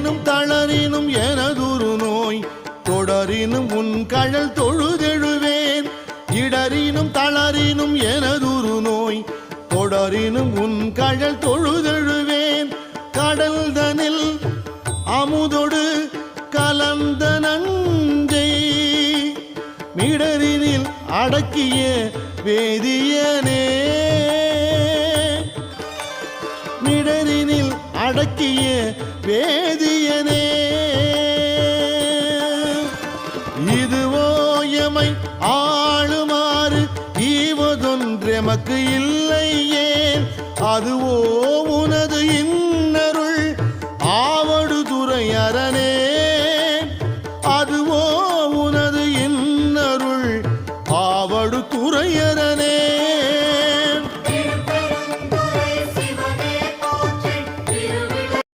இடரினும் தளரினும் எனதுரு நோய் தொடரினும் உன் கழல் தொழுதெழுவேன் இடரினும் தளரினும் எனதுரு நோய் தொடரினும் உன் கழல் தொழுதெழுவேன் கடல்தனில் அமுதொடு கலந்த நஞ்சை மிடரினில் அடக்கிய வேதியனே மிடரினில் அடக்கிய வேதியனே இதுவோ எமை ஆளுமாறு ஈவதொன்றெமக்கு இல்லை ஏன் அதுவோ